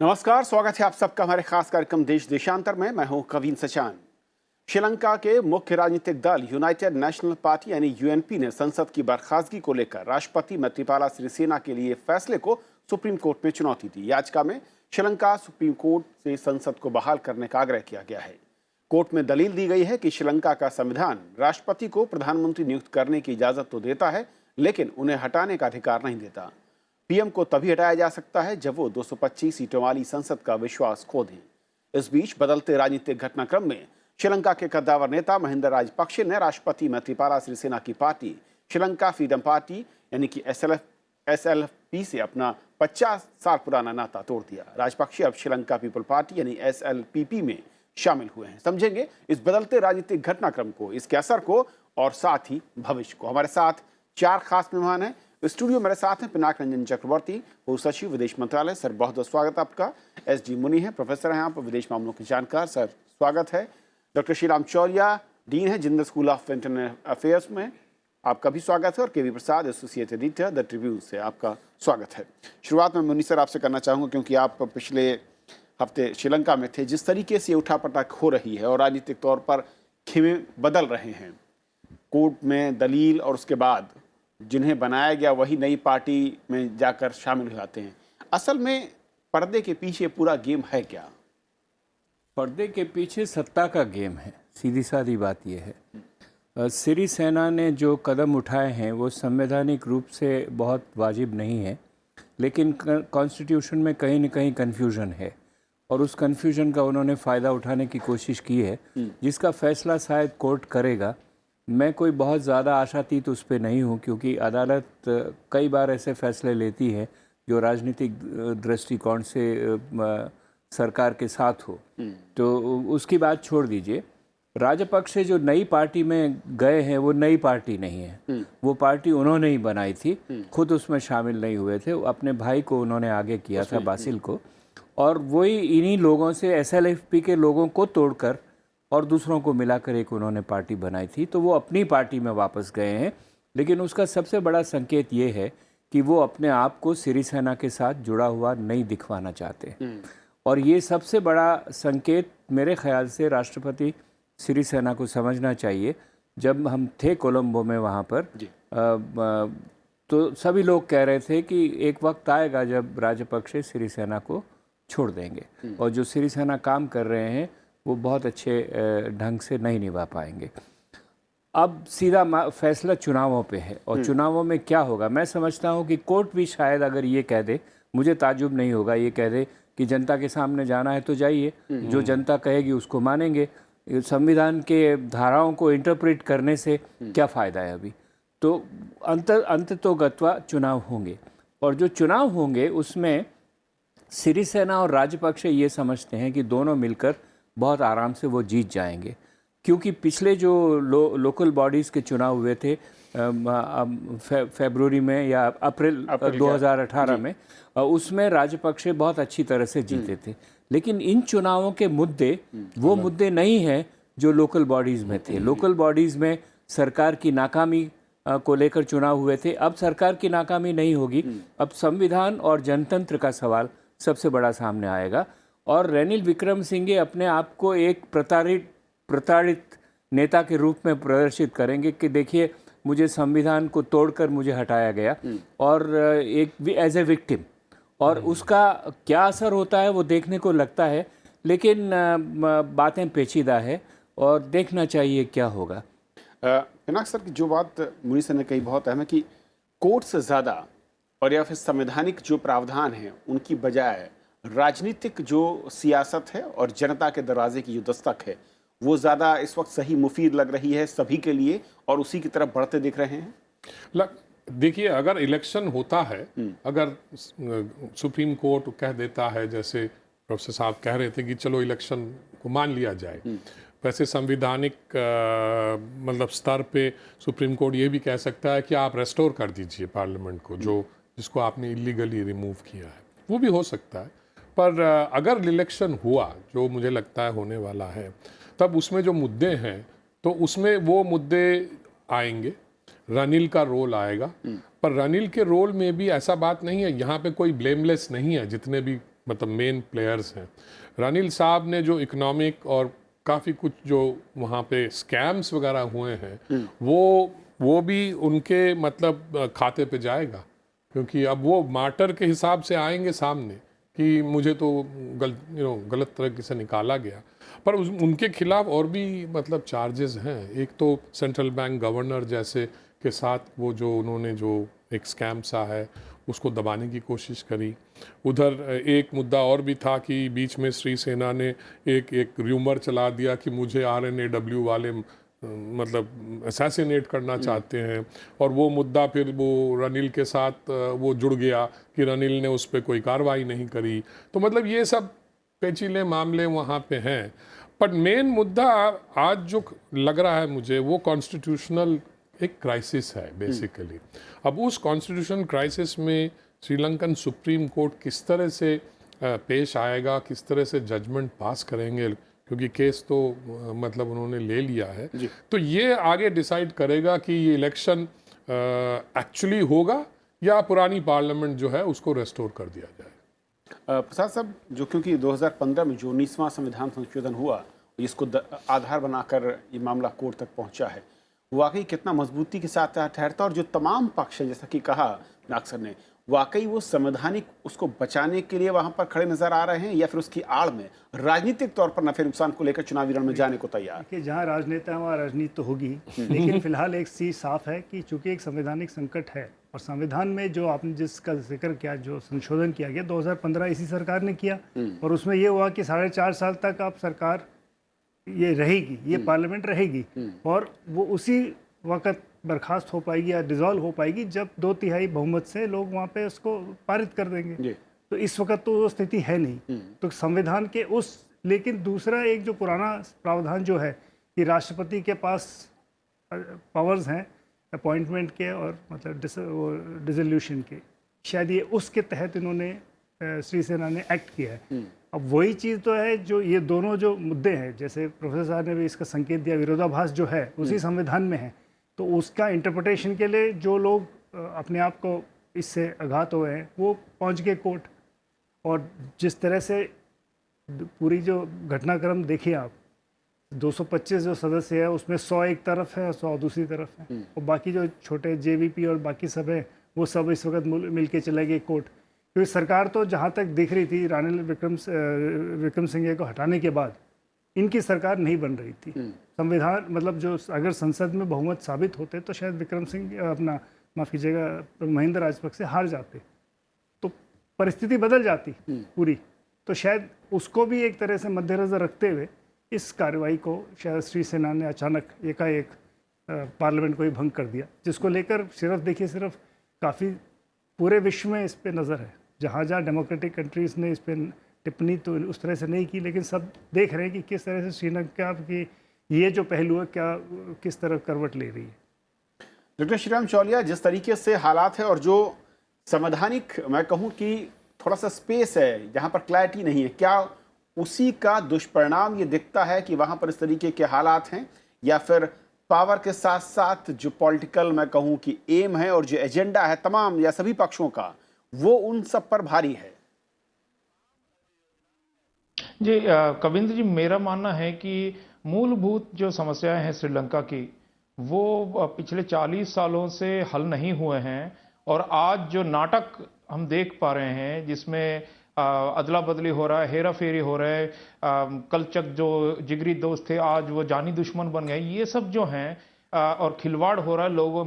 नमस्कार, स्वागत है आप सबका हमारे खास कार्यक्रम देश देशांतर में। मैं हूं कवीन सचान। श्रीलंका के मुख्य राजनीतिक दल यूनाइटेड नेशनल पार्टी यानी यूएनपी ने संसद की बर्खास्तगी को लेकर राष्ट्रपति मैत्रीपाला सिरिसेना के लिए फैसले को सुप्रीम कोर्ट में चुनौती दी। याचिका में श्रीलंका सुप्रीम कोर्ट से संसद को बहाल करने का आग्रह किया गया है। कोर्ट में दलील दी गई है कि श्रीलंका का संविधान राष्ट्रपति को प्रधानमंत्री नियुक्त करने की इजाजत तो देता है, लेकिन उन्हें हटाने का अधिकार नहीं देता। पीएम को तभी हटाया जा सकता है जब वो 225 सीटों वाली संसद का विश्वास खो दें। इस बीच बदलते राजनीतिक घटनाक्रम में श्रीलंका के कद्दावर नेता महिंदा राजपक्षे ने राष्ट्रपति मैत्रीपाला सिरिसेना की पार्टी श्रीलंका फ्रीडम पार्टी यानी कि एसएलपी से अपना 50 साल पुराना नाता तोड़ दिया। राजपक्षे अब श्रीलंका पीपल पार्टी यानी एसएलपीपी में शामिल हुए हैं। समझेंगे इस बदलते राजनीतिक घटनाक्रम को, इसके असर को और साथ ही भविष्य को। हमारे साथ 4 खास मेहमान हैं। स्टूडियो मेरे साथ हैं पिनाक रंजन चक्रवर्ती, पूर्व सचिव विदेश मंत्रालय, सर बहुत बहुत स्वागत आपका। एस.डी. मुनि है, प्रोफेसर हैं आप, विदेश मामलों के जानकार, सर स्वागत है। डॉक्टर श्रीराम चौरिया, डीन है Jindal school of international affairs में, आपका भी स्वागत है। और K V Prasad, associate editor the Tribune से, आपका स्वागत है। शुरुआत में मुनि सर आपसे करना चाहूँगा, क्योंकि आप पिछले हफ्ते श्रीलंका में थे। जिस तरीके से उठापटक हो रही है और राजनीतिक तौर पर खेमे बदल रहे हैं, कोर्ट में दलील और उसके बाद जिन्हें बनाया गया वही नई पार्टी में जाकर शामिल हो जाते हैं, असल में पर्दे के पीछे पूरा गेम है क्या? पर्दे के पीछे सत्ता का गेम है, सीधी सादी बात यह है। सिरिसेना ने जो कदम उठाए हैं वो संवैधानिक रूप से बहुत वाजिब नहीं है, लेकिन कॉन्स्टिट्यूशन में कहीं न कहीं कन्फ्यूजन है और उस कन्फ्यूजन का उन्होंने फ़ायदा उठाने की कोशिश की है, जिसका फैसला शायद कोर्ट करेगा। मैं कोई बहुत ज़्यादा आशातीत उस पर नहीं हूँ, क्योंकि अदालत कई बार ऐसे फैसले लेती है जो राजनीतिक दृष्टिकोण से सरकार के साथ हो, तो उसकी बात छोड़ दीजिए। राजपक्षे जो नई पार्टी में गए हैं वो नई पार्टी नहीं है, वो पार्टी उन्होंने ही बनाई थी, खुद उसमें शामिल नहीं हुए थे। अपने भाई को उन्होंने आगे किया था, बासिल को, और वही इन्हीं लोगों से एसएलएफपी के लोगों को तोड़कर और दूसरों को मिलाकर एक उन्होंने पार्टी बनाई थी, तो वो अपनी पार्टी में वापस गए हैं। लेकिन उसका सबसे बड़ा संकेत ये है कि वो अपने आप को सिरिसेना के साथ जुड़ा हुआ नहीं दिखवाना चाहते, और ये सबसे बड़ा संकेत मेरे ख्याल से राष्ट्रपति सिरिसेना को समझना चाहिए। जब हम थे कोलंबो में वहाँ पर तो सभी लोग कह रहे थे कि एक वक्त आएगा जब राजपक्षे सिरिसेना को छोड़ देंगे, और जो सिरिसेना काम कर रहे हैं वो बहुत अच्छे ढंग से नहीं निभा पाएंगे। अब सीधा फैसला चुनावों पे है, और चुनावों में क्या होगा, मैं समझता हूँ कि कोर्ट भी शायद अगर ये कह दे, मुझे ताज्जुब नहीं होगा, ये कह दे कि जनता के सामने जाना है तो जाइए, जो जनता कहेगी उसको मानेंगे। संविधान के धाराओं को इंटरप्रेट करने से क्या फ़ायदा है अभी? तो अंत तो गत्वा चुनाव होंगे, और जो चुनाव होंगे उसमें सिरिसेना और राजपक्षे ये समझते हैं कि दोनों मिलकर बहुत आराम से वो जीत जाएंगे, क्योंकि पिछले जो लोकल बॉडीज़ के चुनाव हुए थे फरवरी में या अप्रैल 2018 में, उसमें राजपक्षे बहुत अच्छी तरह से जीते थे। लेकिन इन चुनावों के मुद्दे वो मुद्दे नहीं हैं जो लोकल बॉडीज़ में थे। लोकल बॉडीज़ में सरकार की नाकामी को लेकर चुनाव हुए थे, अब सरकार की नाकामी नहीं होगी, अब संविधान और जनतंत्र का सवाल सबसे बड़ा सामने आएगा। और रनिल विक्रमसिंघे अपने आप को एक प्रताड़ित नेता के रूप में प्रदर्शित करेंगे कि देखिए मुझे संविधान को तोड़कर मुझे हटाया गया, और एक एज ए विक्टिम, और उसका क्या असर होता है वो देखने को लगता है। लेकिन बातें पेचीदा है और देखना चाहिए क्या होगा। पिनाक सर की जो बात मुनि सर ने कही बहुत अहम है कि कोर्ट से ज़्यादा और या फिर संवैधानिक जो प्रावधान हैं उनकी बजाय राजनीतिक जो सियासत है और जनता के दरवाजे की जो दस्तक है वो ज़्यादा इस वक्त सही मुफीद लग रही है सभी के लिए, और उसी की तरफ बढ़ते दिख रहे हैं। देखिए, अगर इलेक्शन होता है, अगर सुप्रीम कोर्ट कह देता है, जैसे प्रोफेसर साहब कह रहे थे कि चलो इलेक्शन को मान लिया जाए, वैसे संविधानिक मतलब स्तर पे सुप्रीम कोर्ट ये भी कह सकता है कि आप रेस्टोर कर दीजिए पार्लियामेंट को, जिसको आपने इलीगली रिमूव किया है, वो भी हो सकता है। पर अगर इलेक्शन हुआ, जो मुझे लगता है होने वाला है, तब उसमें जो मुद्दे हैं तो उसमें वो मुद्दे आएंगे, रनिल का रोल आएगा। पर रनिल के रोल में भी ऐसा बात नहीं है, यहाँ पे कोई ब्लेमलेस नहीं है, जितने भी मतलब मेन प्लेयर्स हैं। रनिल साहब ने जो इकोनॉमिक और काफ़ी कुछ जो वहाँ पे स्कैम्स वगैरह हुए हैं वो भी उनके मतलब खाते पे जाएगा, क्योंकि अब वो मार्टर के हिसाब से आएंगे सामने कि मुझे तो गलत तरीके से निकाला गया। पर उनके खिलाफ और भी मतलब चार्जेस हैं। एक तो सेंट्रल बैंक गवर्नर जैसे के साथ वो जो उन्होंने जो एक स्कैम सा है उसको दबाने की कोशिश करी। उधर एक मुद्दा और भी था कि बीच में श्री सेना ने एक र्यूमर चला दिया कि मुझे RNAW वाले मतलब असैसिनेट करना चाहते हैं, और वो मुद्दा फिर वो रनिल के साथ वो जुड़ गया कि रनिल ने उस पर कोई कार्रवाई नहीं करी। तो मतलब ये सब पेचीले मामले वहाँ पे हैं। पर मेन मुद्दा आज जो लग रहा है मुझे वो कॉन्स्टिट्यूशनल एक क्राइसिस है बेसिकली। अब उस कॉन्स्टिट्यूशन क्राइसिस में श्रीलंकन सुप्रीम कोर्ट किस तरह से पेश आएगा, किस तरह से जजमेंट पास करेंगे, क्योंकि केस तो मतलब उन्होंने ले लिया है, तो ये आगे डिसाइड करेगा कि ये इलेक्शन एक्चुअली होगा या पुरानी पार्लियामेंट जो है उसको रेस्टोर कर दिया जाए। प्रसाद साहब, जो क्योंकि 2015 में जो 19वां संविधान संशोधन हुआ, जिसको आधार बनाकर ये मामला कोर्ट तक पहुंचा है, वाकई कितना मजबूती के साथ ठहरता, और जो तमाम पक्ष हैं जैसा कि कहा नागसर ने, वाकई वो संवैधानिक उसको बचाने के लिए वहां पर खड़े नजर आ रहे हैं, या फिर उसकी आड़ में राजनीतिक तौर पर नफे नुकसान को लेकर चुनावी रण में जाने को तैयार? देखिए, जहाँ राजनेता है वहाँ राजनीति तो होगी, लेकिन फिलहाल एक चीज़ साफ है कि चूंकि एक संवैधानिक संकट है, और संविधान में जो आपने जिसका जिक्र किया, जो संशोधन किया गया 2015 इसी सरकार ने किया, और उसमें ये हुआ कि 4.5 साल तक आप सरकार ये रहेगी, ये पार्लियामेंट रहेगी, और वो उसी वक्त बर्खास्त हो पाएगी या डिसॉल्व हो पाएगी जब 2/3 बहुमत से लोग वहाँ पे उसको पारित कर देंगे। तो इस वक्त तो वो स्थिति है नहीं, तो संविधान के उस, लेकिन दूसरा एक जो पुराना प्रावधान जो है कि राष्ट्रपति के पास पावर्स हैं अपॉइंटमेंट के और मतलब डिसोल्यूशन के, शायद ये उसके तहत इन्होंने श्री सेना ने एक्ट किया है। अब वही चीज़ तो है जो ये दोनों जो मुद्दे हैं, जैसे प्रोफेसर साहब ने भी इसका संकेत दिया, विरोधाभास जो है उसी संविधान में है, तो उसका इंटरप्रिटेशन के लिए जो लोग अपने आप को इससे आघात हुए हैं वो पहुंच गए कोर्ट, और जिस तरह से पूरी जो घटनाक्रम देखिए आप, 225 जो सदस्य है उसमें 100 एक तरफ है और 100 दूसरी तरफ है, और बाकी जो छोटे JVP और बाकी सब है वो सब इस वक्त मिल के चले गए कोर्ट। क्योंकि सरकार तो जहाँ तक दिख रही थी रानिल विक्रमसिंघे को हटाने के बाद इनकी सरकार नहीं बन रही थी। संविधान मतलब जो अगर संसद में बहुमत साबित होते तो शायद विक्रम सिंह अपना माफ़ कीजिएगा महिंदा राजपक्षे हार जाते, तो परिस्थिति बदल जाती पूरी। तो शायद उसको भी एक तरह से मद्देनजर रखते हुए इस कार्रवाई को शायद श्री सेना ने अचानक एकाएक पार्लियामेंट को ही भंग कर दिया, जिसको लेकर सिर्फ देखिए सिर्फ काफ़ी पूरे विश्व में इस पर नज़र है। जहाँ जहाँ डेमोक्रेटिक कंट्रीज़ ने इस पर टिप्पणी तो उस तरह से नहीं की, लेकिन सब देख रहे हैं कि किस तरह से श्रीलंका की ये जो पहलू है क्या किस तरह करवट ले रही है। डॉक्टर श्रीराम चौलिया, जिस तरीके से हालात है और जो संवैधानिक मैं कहूँ कि थोड़ा सा स्पेस है जहाँ पर क्लैरिटी नहीं है, क्या उसी का दुष्परिणाम ये दिखता है कि वहाँ पर इस तरीके के हालात हैं, या फिर पावर के साथ साथ जो पॉलिटिकल मैं कहूँ कि एम है और जो एजेंडा है तमाम या सभी पक्षों का, वो उन सब पर भारी है? जी कविंद्र जी, मेरा मानना है कि मूलभूत जो समस्याएं हैं श्रीलंका की वो पिछले 40 सालों से हल नहीं हुए हैं, और आज जो नाटक हम देख पा रहे हैं जिसमें अदला बदली हो रहा है, हेरा फेरी हो रहा है, कलचक जो जिगरी दोस्त थे आज वो जानी दुश्मन बन गए, ये सब जो हैं और खिलवाड़ हो रहा है लोगों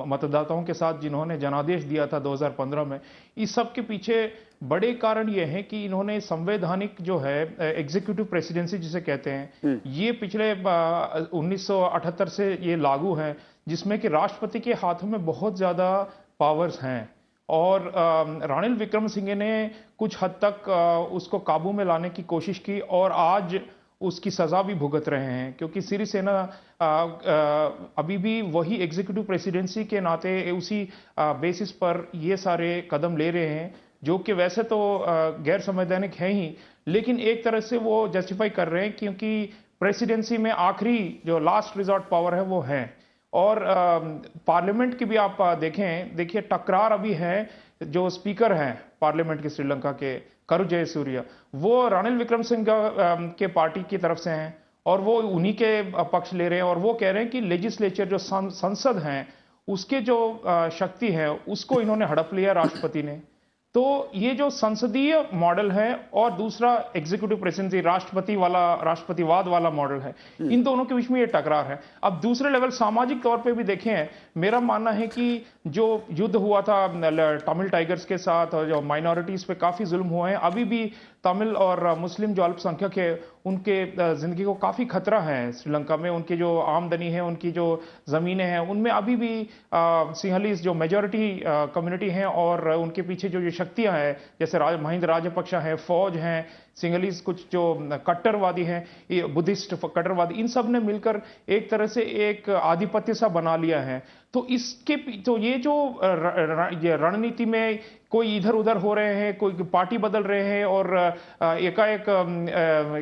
मतदाताओं के साथ जिन्होंने जनादेश दिया था 2015 में, इस सब के पीछे बड़े कारण ये हैं कि इन्होंने संवैधानिक जो है एग्जीक्यूटिव प्रेसिडेंसी जिसे कहते हैं, ये पिछले 1978 से ये लागू है, जिसमें कि राष्ट्रपति के हाथों में बहुत ज़्यादा पावर्स हैं, और रानिल विक्रमसिंघे ने कुछ हद तक उसको काबू में लाने की कोशिश की, और आज उसकी सजा भी भुगत रहे हैं, क्योंकि सिरिसेना अभी भी वही एग्जीक्यूटिव प्रेसिडेंसी के नाते उसी बेसिस पर ये सारे कदम ले रहे हैं, जो कि वैसे तो गैर संवैधानिक है ही, लेकिन एक तरह से वो जस्टिफाई कर रहे हैं क्योंकि प्रेसिडेंसी में आखिरी जो लास्ट रिजॉर्ट पावर है वो है। और पार्लियामेंट की भी आप देखिए टकरार अभी है, जो स्पीकर हैं पार्लियामेंट के श्रीलंका के करु जयसूर्य, वो रणिल विक्रमसिंघे के पार्टी की तरफ से हैं और वो उन्हीं के पक्ष ले रहे हैं और वो कह रहे हैं कि लेजिस्लेचर जो संसद है उसके जो शक्ति है उसको इन्होंने हड़प लिया राष्ट्रपति ने। तो ये जो संसदीय मॉडल है और दूसरा एग्जीक्यूटिव प्रेसिडेंसी राष्ट्रपतिवाद वाला मॉडल है, इन दोनों के बीच में ये टकरार है। अब दूसरे लेवल सामाजिक तौर पे भी देखें, मेरा मानना है कि जो युद्ध हुआ था तमिल टाइगर्स के साथ और जो माइनॉरिटीज पे काफी जुल्म हुए हैं, अभी भी तमिल और मुस्लिम जो अल्पसंख्यक है उनके जिंदगी को काफी खतरा है श्रीलंका में। उनकी जो आमदनी है, उनकी जो जमीनें हैं, उनमें अभी भी सिंहलीज जो मेजॉरिटी कम्युनिटी हैं और उनके पीछे जो शक्तियां हैं जैसे महिंद्र राजपक्षा है, फौज हैं, सिंहलीज कुछ जो कट्टरवादी हैं, ये बुद्धिस्ट कट्टरवादी, इन सब ने मिलकर एक तरह से एक आधिपत्य सा बना लिया है। तो ये जो रणनीति में कोई इधर उधर हो रहे हैं, कोई पार्टी बदल रहे हैं और एकाएक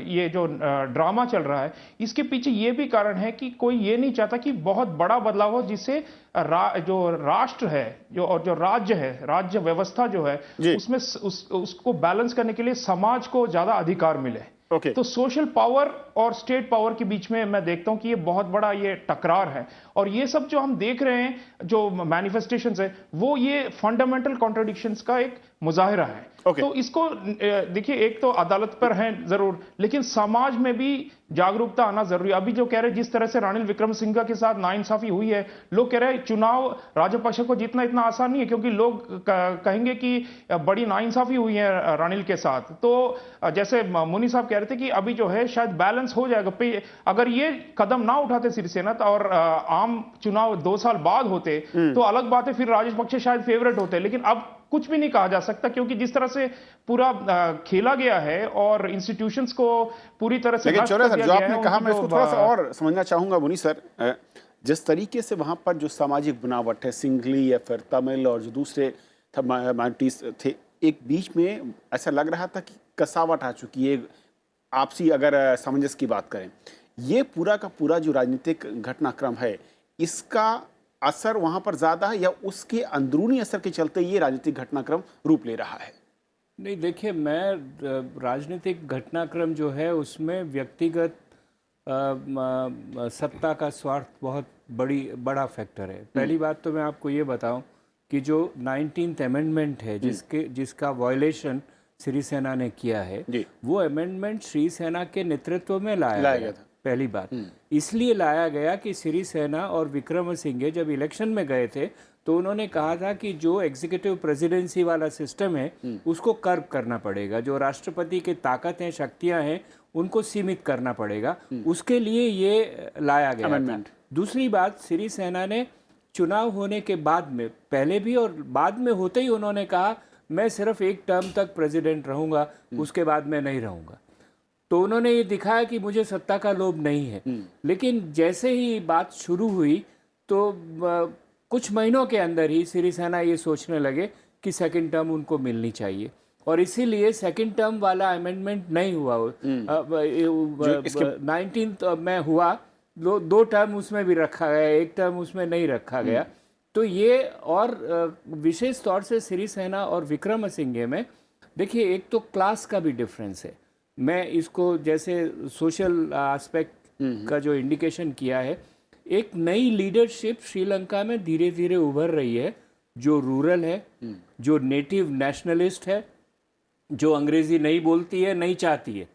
ये जो ड्रामा चल रहा है, इसके पीछे ये भी कारण है कि कोई ये नहीं चाहता कि बहुत बड़ा बदलाव हो जिससे जो राष्ट्र है और जो राज्य है, राज्य व्यवस्था जो है उसमें उसको बैलेंस करने के लिए समाज को ज्यादा अधिकार मिले। तो सोशल पावर और स्टेट पावर के बीच में मैं देखता हूं कि ये बहुत बड़ा ये टकरार है और ये सब जो हम देख रहे हैं, जो मैनिफेस्टेशंस है, वो ये फंडामेंटल कॉन्ट्रडिक्शंस का एक मुजाहिरा है। तो इसको देखिए, एक तो अदालत पर है जरूर, लेकिन समाज में भी जागरूकता आना जरूरी है। अभी जो कह रहे हैं जिस तरह से रणिल विक्रमसिंघे के साथ नाइंसाफी हुई है, लोग कह रहे हैं चुनाव राजपक्षे को जीतना इतना आसान नहीं है, क्योंकि लोग कहेंगे कि बड़ी नाइंसाफी हुई है रणिल के साथ। तो जैसे मुनि साहब कह रहे थे कि अभी जो है शायद बैलेंस हो जाएगा। अगर ये कदम ना उठाते सिरिसेना और आम चुनाव 2 साल बाद होते तो अलग बात है, फिर राजपक्षे शायद फेवरेट होते, लेकिन अब कुछ भी नहीं कहा जा सकता क्योंकि जिस तरह से पूरा खेला गया है और इंस्टीट्यूशंस को पूरी तरह से लेकिन चौरे सर, जो आपने कहा मैं इसको थोड़ा सा और समझना चाहूंगा मुनि सर। जिस तरीके से वहां पर जो सामाजिक बनावट है, सिंघली या फिर तमिल और जो दूसरे माइनॉरिटीज थे, एक बीच में ऐसा लग रहा था कि कसावट आ चुकी है आपसी, अगर सामंजस्य की बात करें। ये पूरा का पूरा जो राजनीतिक घटनाक्रम है, इसका असर वहां पर ज्यादा है या उसके अंदरूनी असर के चलते ये राजनीतिक घटनाक्रम रूप ले रहा है? नहीं, देखिए, मैं राजनीतिक घटनाक्रम जो है उसमें व्यक्तिगत सत्ता का स्वार्थ बहुत बड़ा फैक्टर है। पहली बात तो मैं आपको ये बताऊं कि जो 19th अमेंडमेंट है जिसका वायलेशन सिरिसेना ने किया है, वो अमेंडमेंट सिरिसेना के नेतृत्व में लाया गया था। पहली बात इसलिए लाया गया कि सिरिसेना और विक्रमसिंघे जब इलेक्शन में गए थे तो उन्होंने कहा था कि जो एग्जीक्यूटिव प्रेसिडेंसी वाला सिस्टम है उसको कर्व करना पड़ेगा, जो राष्ट्रपति की ताकतें, शक्तियां हैं, उनको सीमित करना पड़ेगा। उसके लिए ये लाया गया था। दूसरी बात, सिरिसेना ने चुनाव होने के बाद में, पहले भी और बाद में होते ही, उन्होंने कहा मैं सिर्फ एक टर्म तक प्रेसिडेंट रहूंगा, उसके बाद मैं नहीं रहूंगा। तो उन्होंने ये दिखाया कि मुझे सत्ता का लोभ नहीं है। लेकिन जैसे ही बात शुरू हुई तो कुछ महीनों के अंदर ही सिरिसेना ये सोचने लगे कि सेकंड टर्म उनको मिलनी चाहिए और इसीलिए सेकंड टर्म वाला अमेंडमेंट नहीं हुआ। 19th में हुआ, 2 टर्म उसमें भी रखा गया, 1 टर्म उसमें नहीं रखा गया। तो ये और विशेष तौर से सिरिसेना और विक्रमसिंघे में देखिए, एक तो क्लास का भी डिफरेंस है। मैं इसको जैसे सोशल एस्पेक्ट का जो इंडिकेशन किया है, एक नई लीडरशिप श्रीलंका में धीरे धीरे उभर रही है, जो रूरल है, जो नेटिव नेशनलिस्ट है, जो अंग्रेजी नहीं बोलती है, नहीं चाहती है।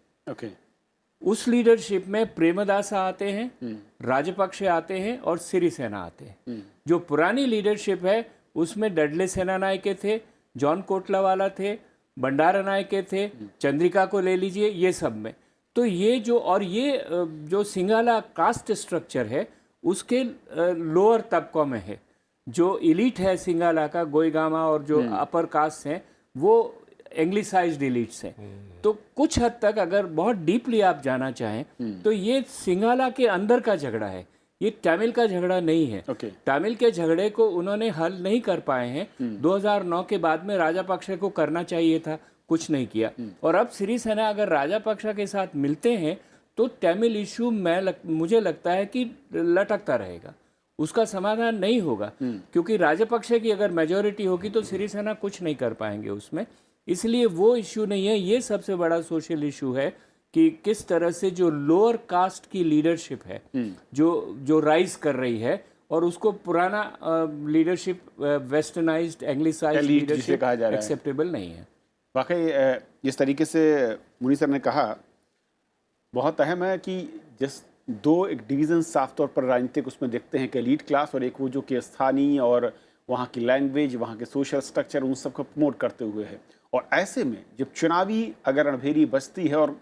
उस लीडरशिप में प्रेमदासा आते हैं, राजपक्षे आते हैं और सिरिसेना आते हैं। जो पुरानी लीडरशिप है उसमें डडले सेनानायके थे, जॉन कोटलावाला थे, भंडारा नायके थे, चंद्रिका को ले लीजिए, ये सब में। तो ये जो सिंघाला कास्ट स्ट्रक्चर है उसके लोअर तबकों में है। जो इलीट है सिंघाला का, गोईगामा, और जो अपर कास्ट हैं वो एंग्लिसाइज्ड इलीट्स हैं। तो कुछ हद तक अगर बहुत डीपली आप जाना चाहें तो ये सिंघाला के अंदर का झगड़ा है, ये तमिल का झगड़ा नहीं है। तमिल के झगड़े को उन्होंने हल नहीं कर पाए हैं। 2009 के बाद में राजापक्षे को करना चाहिए था, कुछ नहीं किया। और अब सिरिसेना अगर राजापक्षे के साथ मिलते हैं तो तमिल इशू मुझे लगता है कि लटकता रहेगा, उसका समाधान नहीं होगा। क्योंकि राजपक्षे की अगर मेजोरिटी होगी तो सिरिसेना कुछ नहीं कर पाएंगे उसमें। इसलिए वो इशू नहीं है। ये सबसे बड़ा सोशल इशू है कि किस तरह से जो लोअर कास्ट की लीडरशिप है जो राइज कर रही है, और उसको पुराना लीडरशिप वेस्टर्नाइज्ड एंग्लिसाइज्ड Elite जिसे लीडरशिप कहा जा रहा है। एक्सेप्टेबल नहीं है। वाकई जिस तरीके से मुनी सर ने कहा, बहुत अहम है कि जिस दो एक डिवीज़न साफ तौर पर राजनीतिक उसमें देखते हैं कि एलीट क्लास और एक वो जो कि स्थानीय और वहाँ की लैंग्वेज, वहाँ के सोशल स्ट्रक्चर, उन सब को प्रमोट करते हुए है। और ऐसे में जब चुनावी अगर अणभेरी बचती है और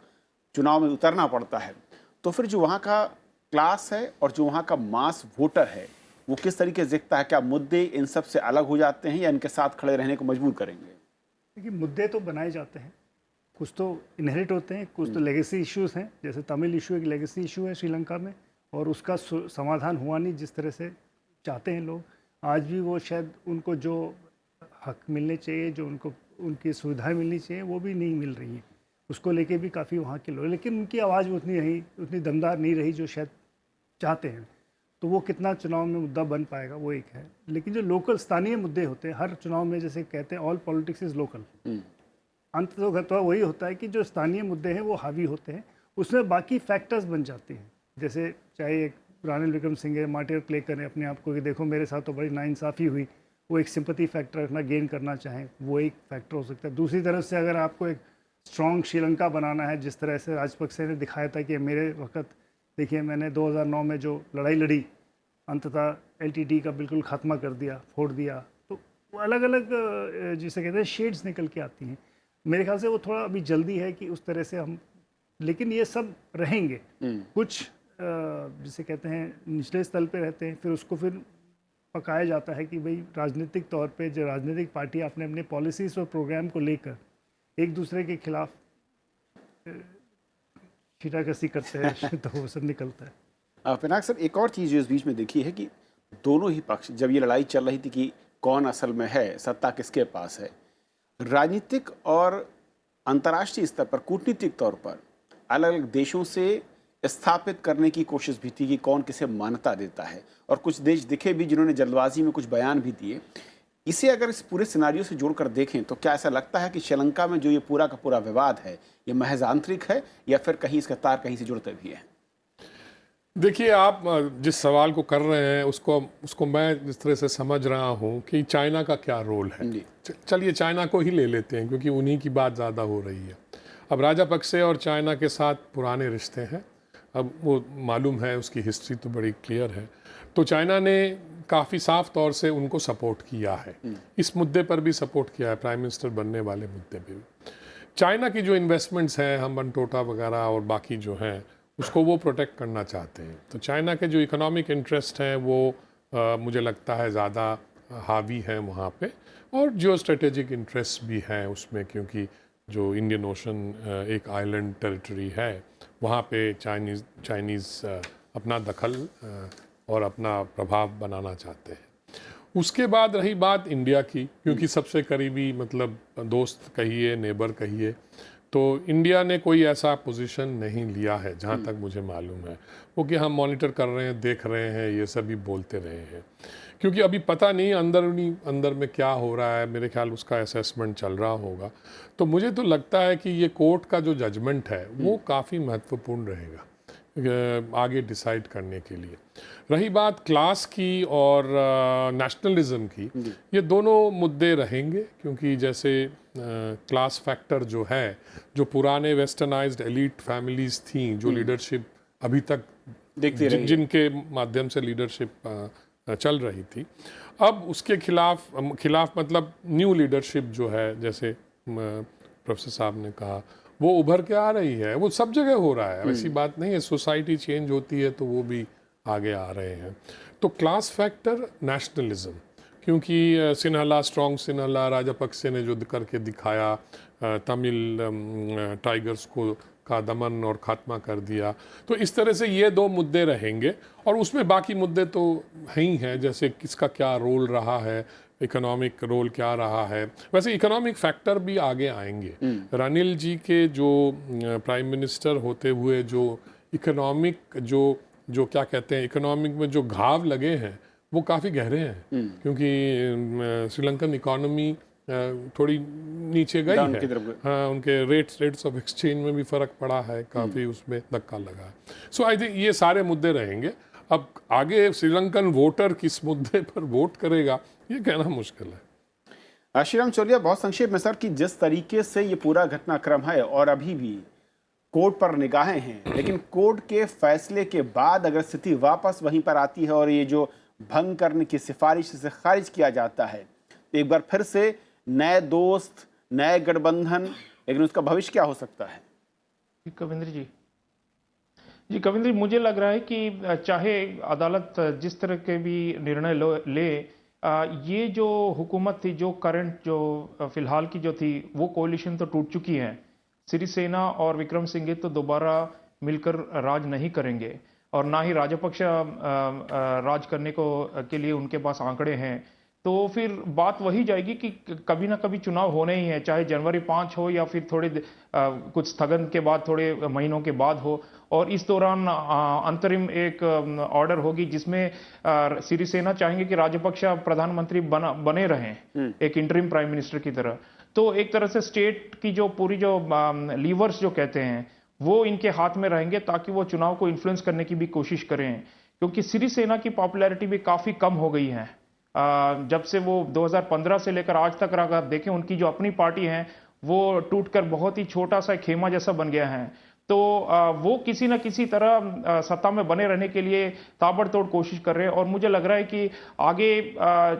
चुनाव में उतरना पड़ता है, तो फिर जो वहाँ का क्लास है और जो वहाँ का मास वोटर है वो किस तरीके से देखता है? क्या मुद्दे इन सब से अलग हो जाते हैं या इनके साथ खड़े रहने को मजबूर करेंगे? देखिए, मुद्दे तो बनाए जाते हैं, कुछ तो इनहेरिट होते हैं, कुछ तो लेगेसी इश्यूज हैं। जैसे तमिल इशू एक लेगेसी इशू है श्रीलंका में, और उसका समाधान हुआ नहीं जिस तरह से चाहते हैं लोग। आज भी वो शायद उनको जो हक मिलने चाहिए, जो उनको उनकी सुविधाएं मिलनी चाहिए, वो भी नहीं मिल रही हैं। उसको लेके भी काफ़ी वहाँ के लोग, लेकिन उनकी आवाज़ उतनी दमदार नहीं रही जो शायद चाहते हैं। तो वो कितना चुनाव में मुद्दा बन पाएगा वो एक है। लेकिन जो लोकल स्थानीय मुद्दे होते हैं हर चुनाव में, जैसे कहते हैं ऑल पॉलिटिक्स इज़ लोकल, अंत तो वही होता है कि जो स्थानीय मुद्दे हैं वो हावी होते हैं, उसमें बाकी फैक्टर्स बन जाते हैं। जैसे चाहे एक रानिल विक्रमसिंघे है, मार्टिन क्लेकर ने अपने आप को कि देखो मेरे साथ तो बड़ी नाइंसाफ़ी हुई, वो एक सिंपैथी फैक्टर अपना गेन करना चाहें, वो एक फैक्टर हो सकता है। दूसरी तरफ से अगर आपको एक स्ट्रॉन्ग श्रीलंका बनाना है, जिस तरह से राजपक्षे ने दिखाया था कि मेरे वक्त देखिए मैंने 2009 में जो लड़ाई लड़ी, अंततः LTTE का बिल्कुल ख़त्मा कर दिया, फोड़ दिया। तो वो अलग अलग जिसे कहते हैं शेड्स निकल के आती हैं। मेरे ख्याल से वो थोड़ा अभी जल्दी है कि उस तरह से हम, लेकिन ये सब रहेंगे। कुछ जिसे कहते हैं निचले स्तर पे रहते हैं, फिर उसको फिर पकाया जाता है कि भाई राजनीतिक तौर पे जो राजनीतिक पार्टी अपने अपने पॉलिसीज़ और प्रोग्राम को लेकर एक दूसरे के खिलाफ छीटाकसी करते हैं तो वो सब निकलता है। पिनाक सर, एक और चीज़ जो इस बीच में देखी है कि दोनों ही पक्ष, जब ये लड़ाई चल रही थी कि कौन असल में है, सत्ता किसके पास है, राजनीतिक और अंतर्राष्ट्रीय स्तर पर कूटनीतिक तौर पर अलग अलग देशों से स्थापित करने की कोशिश भी थी कि कौन किसे मान्यता देता है, और कुछ देश दिखे भी जिन्होंने जल्दबाजी में कुछ बयान भी दिए। इसे अगर इस पूरे सिनारियो से जोड़कर देखें तो क्या ऐसा लगता है कि श्रीलंका में जो ये पूरा का पूरा विवाद है ये महज आंतरिक है या फिर कहीं इसका तार कहीं से जुड़ते भी हैं? देखिए, आप जिस सवाल को कर रहे हैं उसको मैं जिस तरह से समझ रहा हूँ कि चाइना का क्या रोल है। चलिए चाइना को ही ले लेते हैं क्योंकि उन्हीं की बात ज़्यादा हो रही है। अब राजापक्षे और चाइना के साथ पुराने रिश्ते हैं, अब वो मालूम है, उसकी हिस्ट्री तो बड़ी क्लियर है। तो चाइना ने काफ़ी साफ तौर से उनको सपोर्ट किया है, इस मुद्दे पर भी सपोर्ट किया है, प्राइम मिनिस्टर बनने वाले मुद्दे पर भी। चाइना की जो इन्वेस्टमेंट्स हैं, हम्बनटोटा वगैरह और बाकी जो हैं, उसको वो प्रोटेक्ट करना चाहते हैं। तो चाइना के जो इकोनॉमिक इंटरेस्ट हैं वो मुझे लगता है ज़्यादा हावी हैं वहाँ पे, और जियो स्ट्रेटेजिक इंटरेस्ट भी हैं उसमें, क्योंकि जो इंडियन ओशन एक आइलैंड टेरिटरी है, वहाँ पे चाइनीज़ अपना दखल और अपना प्रभाव बनाना चाहते हैं। उसके बाद रही बात इंडिया की, क्योंकि सबसे करीबी मतलब दोस्त कहिए, नेबर कहिए, तो इंडिया ने कोई ऐसा पोजीशन नहीं लिया है जहाँ तक मुझे मालूम है। वो कि हम मॉनिटर कर रहे हैं, देख रहे हैं, ये सभी बोलते रहे हैं, क्योंकि अभी पता नहीं अंदर में क्या हो रहा है। मेरे ख्याल उसका असेसमेंट चल रहा होगा। तो मुझे तो लगता है कि ये कोर्ट का जो जजमेंट है वो काफ़ी महत्वपूर्ण रहेगा आगे डिसाइड करने के लिए। रही बात क्लास की और नेशनलिज्म की, ये दोनों मुद्दे रहेंगे, क्योंकि जैसे क्लास फैक्टर जो है, जो पुराने वेस्टर्नाइज्ड एलीट फैमिलीज थी, जो लीडरशिप अभी तक जिनके माध्यम से लीडरशिप चल रही थी, अब उसके खिलाफ मतलब न्यू लीडरशिप जो है, जैसे प्रोफेसर साहब ने कहा, वो उभर के आ रही है। वो सब जगह हो रहा है, ऐसी बात नहीं है। सोसाइटी चेंज होती है तो वो भी आगे आ रहे हैं। तो क्लास फैक्टर, नेशनलिज्म, क्योंकि सिन्हाला, स्ट्रॉन्ग सिन्हाला, राजापक्षे ने जो करके दिखाया, तमिल टाइगर्स का दमन और खात्मा कर दिया, तो इस तरह से ये दो मुद्दे रहेंगे। और उसमें बाकी मुद्दे तो ही हैं, जैसे किसका क्या रोल रहा है, इकोनॉमिक रोल क्या रहा है। वैसे इकोनॉमिक फैक्टर भी आगे आएंगे। रानिल जी के जो प्राइम मिनिस्टर होते हुए जो इकोनॉमिक जो क्या कहते हैं, इकोनॉमिक में जो घाव लगे हैं वो काफ़ी गहरे हैं, क्योंकि श्रीलंकन इकोनॉमी थोड़ी नीचे गई Down है। की तरफ गई। हाँ, उनके रेट्स ऑफ एक्सचेंज में भी फर्क पड़ा है, काफ़ी उसमें धक्का लगा है। सो आई थिंक ये सारे मुद्दे रहेंगे। अब आगे श्रीलंकन वोटर किस मुद्दे पर वोट करेगा ये कहना मुश्किल है। श्रीराम चौलिया, बहुत संक्षेप में सर, कि जिस तरीके से ये पूरा घटनाक्रम है और अभी भी कोर्ट पर निगाहें हैं, लेकिन कोर्ट के फैसले के बाद अगर स्थिति वापस वहीं पर आती है और ये जो भंग करने की सिफारिश से खारिज किया जाता है, तो एक बार फिर से नए दोस्त, नए गठबंधन, लेकिन उसका भविष्य क्या हो सकता है? कविंद्र जी कविंद्र जी, मुझे लग रहा है कि चाहे अदालत जिस तरह के भी निर्णय ले, ये जो हुकूमत थी, जो करंट जो फिलहाल की जो थी, वो कोalition तो टूट चुकी है। सिरिसेना और विक्रम सिंघे तो दोबारा मिलकर राज नहीं करेंगे और ना ही राजपक्षे राज करने के लिए उनके पास आंकड़े हैं। तो फिर बात वही जाएगी कि कभी ना कभी चुनाव होने ही है, चाहे जनवरी 5 हो या फिर थोड़े कुछ स्थगन के बाद, थोड़े महीनों के बाद हो। और इस दौरान अंतरिम एक ऑर्डर होगी जिसमें सिरिसेना चाहेंगे कि राजपक्षे प्रधानमंत्री बने रहें, एक इंटरिम प्राइम मिनिस्टर की तरह। तो एक तरह से स्टेट की जो पूरी जो लीवर्स जो कहते हैं वो इनके हाथ में रहेंगे, ताकि वो चुनाव को इन्फ्लुएंस करने की भी कोशिश करें। क्योंकि सिरिसेना की पॉपुलैरिटी भी काफ़ी कम हो गई है। जब से वो 2015 से लेकर आज तक अगर आप देखें, उनकी जो अपनी पार्टी है वो टूटकर बहुत ही छोटा सा खेमा जैसा बन गया है। तो वो किसी न किसी तरह सत्ता में बने रहने के लिए ताबड़तोड़ कोशिश कर रहे हैं। और मुझे लग रहा है कि आगे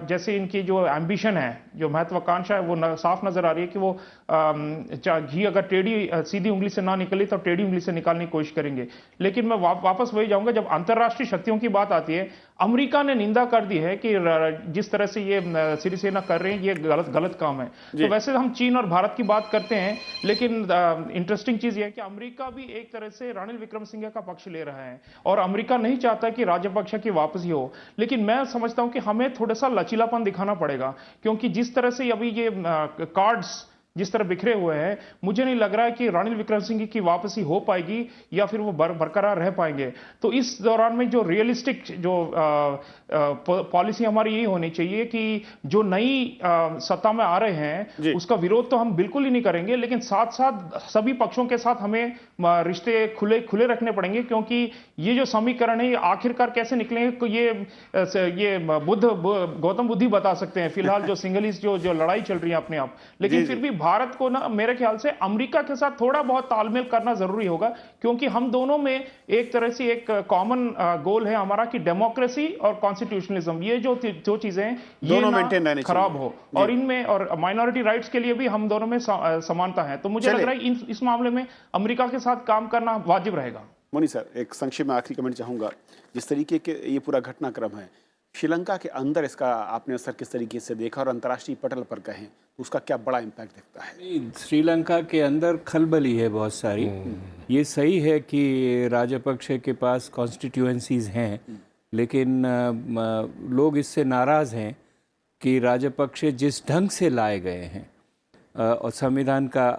जैसे इनकी जो एम्बिशन है, जो महत्वाकांक्षा है, वो साफ नजर आ रही है कि वो घी अगर टेढ़ी सीधी उंगली से ना निकली तो टेढ़ी उंगली से निकालने की कोशिश करेंगे। लेकिन मैं वापस वही जाऊंगा, जब अंतर्राष्ट्रीय शक्तियों की बात आती है, अमेरिका ने निंदा कर दी है कि जिस तरह से ये सिरिसेना कर रहे हैं ये गलत काम है। तो वैसे हम चीन और भारत की बात करते हैं, लेकिन इंटरेस्टिंग चीज ये है कि अमेरिका भी एक तरह से रानिल विक्रमसिंघे का पक्ष ले रहा है और अमेरिका नहीं चाहता कि राजपक्षे की वापसी हो। लेकिन मैं समझता हूं कि हमें थोड़ा सा लचीलापन दिखाना पड़ेगा, क्योंकि जिस तरह से अभी ये कार्ड्स जिस तरह बिखरे हुए हैं, मुझे नहीं लग रहा है कि रानिल विक्रमसिंघे की वापसी हो पाएगी या फिर वो बरकरार रह पाएंगे। तो इस दौरान में जो रियलिस्टिक जो पॉलिसी हमारी यही होनी चाहिए कि जो नई सत्ता में आ रहे हैं उसका विरोध तो हम बिल्कुल ही नहीं करेंगे, लेकिन साथ साथ सभी पक्षों के साथ हमें रिश्ते खुले रखने पड़ेंगे। क्योंकि ये जो समीकरण है ये आखिरकार कैसे निकलेंगे, ये गौतम बुद्ध बता सकते हैं। फिलहाल जो सिंगलीज जो लड़ाई चल रही है अपने आप, लेकिन फिर भी भारत को ना मेरे ख्याल से अमेरिका के साथ थोड़ा बहुत तालमेल करना जरूरी होगा, क्योंकि हम दोनों में एक तरह से एक कॉमन गोल है हमारा कि डेमोक्रेसी और कॉन्स्टिट्यूशनलिज्म, ये जो चीजें हैं ये ना खराब हो, और इनमें और माइनॉरिटी राइट्स के लिए भी हम दोनों में समानता है। तो मुझे लग रहा है इस मामले में अमेरिका के साथ काम करना वाजिब रहेगा। मोनी सर, एक संक्षेप में आखिरी कमेंट चाहूंगा। जिस तरीके के ये पूरा घटनाक्रम है, श्रीलंका के अंदर इसका आपने असर किस तरीके से देखा, और अंतर्राष्ट्रीय पटल पर कहें तो उसका क्या बड़ा इम्पैक्ट दिखता है? श्रीलंका के अंदर खलबली है बहुत सारी। ये सही है कि राजपक्षे के पास कॉन्स्टिट्यूएंसीज हैं, लेकिन लोग इससे नाराज़ हैं कि राजपक्षे जिस ढंग से लाए गए हैं और संविधान का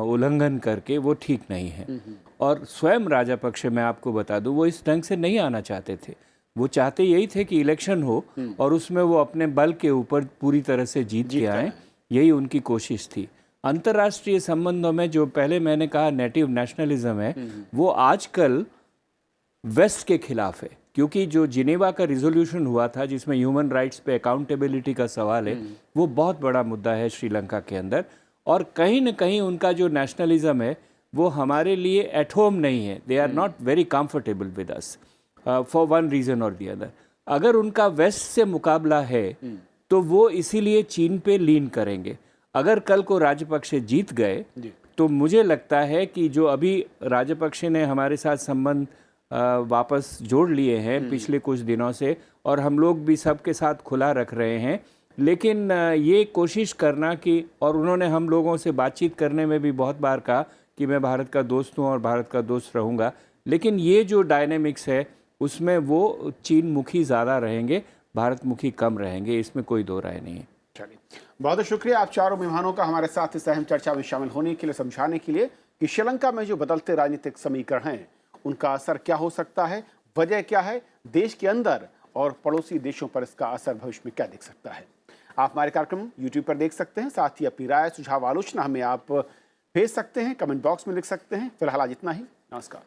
उल्लंघन करके, वो ठीक नहीं है। और स्वयं राजपक्षे, मैं आपको बता दूं, वो इस ढंग से नहीं आना चाहते थे। वो चाहते यही थे कि इलेक्शन हो और उसमें वो अपने बल के ऊपर पूरी तरह से जीत के आए, यही उनकी कोशिश थी। अंतर्राष्ट्रीय संबंधों में जो पहले मैंने कहा नेटिव नेशनलिज्म है, वो आजकल वेस्ट के खिलाफ है, क्योंकि जो जिनेवा का रिजोल्यूशन हुआ था जिसमें ह्यूमन राइट्स पे अकाउंटेबिलिटी का सवाल है, वो बहुत बड़ा मुद्दा है श्रीलंका के अंदर। और कहीं न कहीं उनका जो नेशनलिज्म है वो हमारे लिए एट होम नहीं है। They are not very comfortable with us for one reason और दी अदर। अगर उनका वेस्ट से मुकाबला है तो वो इसीलिए चीन पे लीन करेंगे। अगर कल को राजपक्षे जीत गए तो मुझे लगता है कि जो अभी राजपक्षे ने हमारे साथ संबंध वापस जोड़ लिए हैं पिछले कुछ दिनों से, और हम लोग भी सबके साथ खुला रख रहे हैं, लेकिन ये कोशिश करना कि, और उन्होंने हम लोगों से बातचीत करने में भी बहुत बार कहा कि मैं भारत का दोस्त हूँ और भारत का दोस्त रहूँगा, लेकिन ये जो डायनेमिक्स है उसमें वो चीन मुखी ज़्यादा रहेंगे, भारत मुखी कम रहेंगे, इसमें कोई दो राय नहीं है। चलिए, बहुत बहुत शुक्रिया आप चारों मेहमानों का हमारे साथ इस अहम चर्चा में शामिल होने के लिए, समझाने के लिए कि श्रीलंका में जो बदलते राजनीतिक समीकरण हैं उनका असर क्या हो सकता है, वजह क्या है, देश के अंदर और पड़ोसी देशों पर इसका असर भविष्य में क्या दिख सकता है। आप हमारे कार्यक्रम यूट्यूब पर देख सकते हैं। साथ ही अपनी राय, सुझाव, आलोचना हमें आप भेज सकते हैं, कमेंट बॉक्स में लिख सकते हैं। फिलहाल आज इतना ही। नमस्कार।